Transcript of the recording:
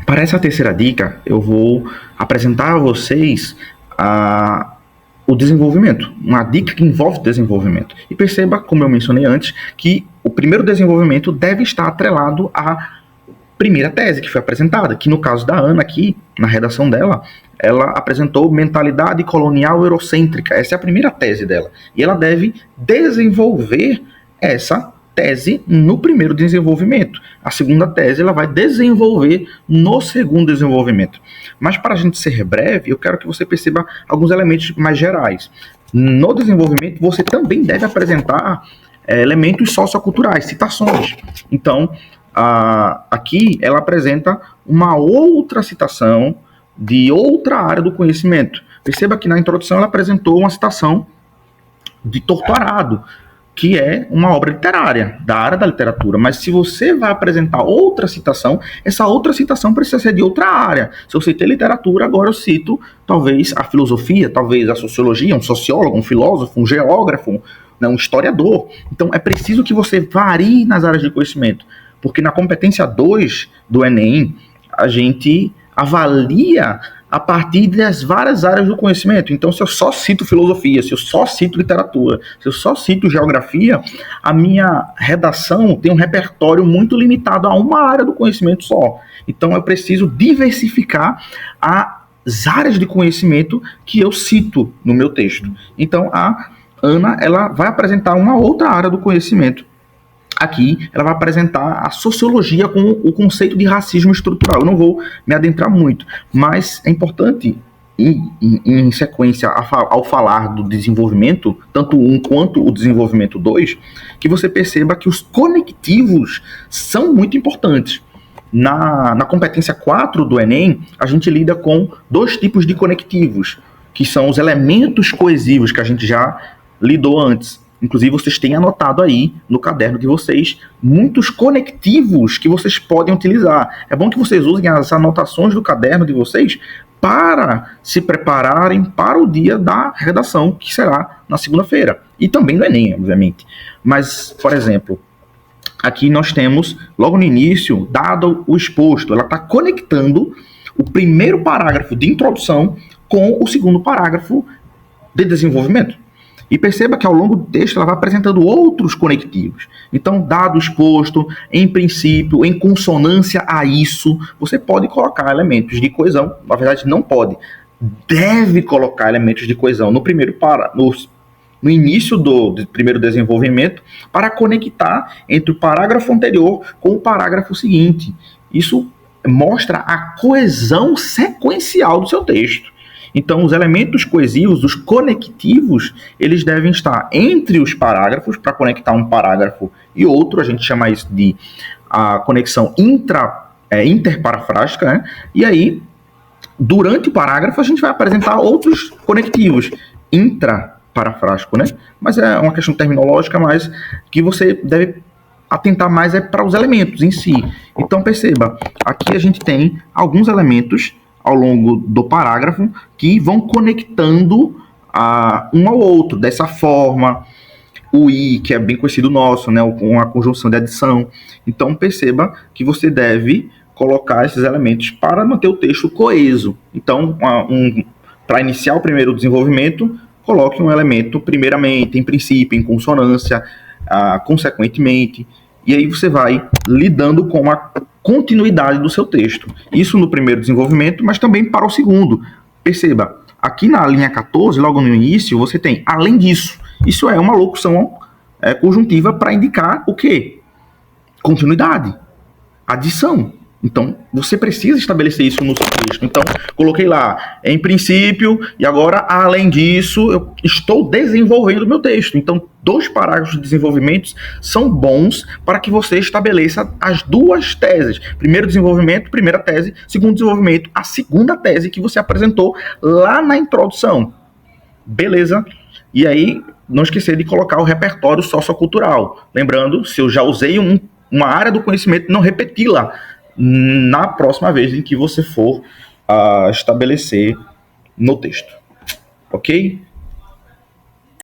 Para essa terceira dica, eu vou apresentar a vocês o desenvolvimento, uma dica que envolve desenvolvimento. E perceba, como eu mencionei antes, que o primeiro desenvolvimento deve estar atrelado à primeira tese que foi apresentada, que no caso da Ana aqui, na redação dela, ela apresentou mentalidade colonial eurocêntrica. Essa é a primeira tese dela. E ela deve desenvolver essa tese no primeiro desenvolvimento. A segunda tese ela vai desenvolver no segundo desenvolvimento. Mas para a gente ser breve, eu quero que você perceba alguns elementos mais gerais. No desenvolvimento, você também deve apresentar elementos socioculturais, citações. Então, aqui ela apresenta uma outra citação de outra área do conhecimento. Perceba que na introdução ela apresentou uma citação de Torturado, que é uma obra literária, da área da literatura. Mas se você vai apresentar outra citação, essa outra citação precisa ser de outra área. Se eu citei literatura, agora eu cito talvez a filosofia, talvez a sociologia, um sociólogo, um filósofo, um geógrafo, um historiador. Então é preciso que você varie nas áreas de conhecimento, porque na competência 2 do Enem, a gente avalia a partir das várias áreas do conhecimento. Então, se eu só cito filosofia, se eu só cito literatura, se eu só cito geografia, a minha redação tem um repertório muito limitado a uma área do conhecimento só. Então, eu preciso diversificar as áreas de conhecimento que eu cito no meu texto. Então, a Ana ela vai apresentar uma outra área do conhecimento. Aqui, ela vai apresentar a sociologia com o conceito de racismo estrutural. Eu não vou me adentrar muito, mas é importante, em sequência, ao falar do desenvolvimento, tanto o 1 quanto o desenvolvimento 2, que você perceba que os conectivos são muito importantes. Na competência 4 do Enem, a gente lida com dois tipos de conectivos, que são os elementos coesivos, que a gente já lidou antes. Inclusive, vocês têm anotado aí no caderno de vocês muitos conectivos que vocês podem utilizar. É bom que vocês usem as anotações do caderno de vocês para se prepararem para o dia da redação, que será na segunda-feira. E também no Enem, obviamente. Mas, por exemplo, aqui nós temos, logo no início, dado o exposto, ela está conectando o primeiro parágrafo de introdução com o segundo parágrafo de desenvolvimento. E perceba que ao longo do texto ela vai apresentando outros conectivos. Então, dado exposto, em princípio, em consonância a isso, você pode colocar elementos de coesão. Na verdade, não pode. Deve colocar elementos de coesão no início do primeiro desenvolvimento para conectar entre o parágrafo anterior com o parágrafo seguinte. Isso mostra a coesão sequencial do seu texto. Então, os elementos coesivos, os conectivos, eles devem estar entre os parágrafos, para conectar um parágrafo e outro. A gente chama isso de a conexão interparafrásica, né? E aí, durante o parágrafo, a gente vai apresentar outros conectivos, intraparafrásico, né? Mas é uma questão terminológica, mas que você deve atentar mais para os elementos em si. Então, perceba, aqui a gente tem alguns elementos ao longo do parágrafo que vão conectando um ao outro. Dessa forma, o i, que é bem conhecido nosso, né, com a conjunção de adição. Então, perceba que você deve colocar esses elementos para manter o texto coeso. Então, para iniciar o primeiro desenvolvimento, coloque um elemento primeiramente, em princípio, em consonância, consequentemente, e aí você vai lidando com a continuidade do seu texto. Isso no primeiro desenvolvimento, mas também para o segundo. Perceba, aqui na linha 14, logo no início, você tem além disso. Isso é uma locução conjuntiva para indicar o quê? Continuidade, adição. Então, você precisa estabelecer isso no seu texto. Então, coloquei lá, em princípio, e agora, além disso, eu estou desenvolvendo o meu texto. Então, 2 parágrafos de desenvolvimento são bons para que você estabeleça as 2 teses. Primeiro desenvolvimento, primeira tese. Segundo desenvolvimento, a segunda tese que você apresentou lá na introdução. Beleza? E aí, não esquecer de colocar o repertório sociocultural. Lembrando, se eu já usei uma área do conhecimento, não repeti-la na próxima vez em que você for estabelecer no texto. Ok?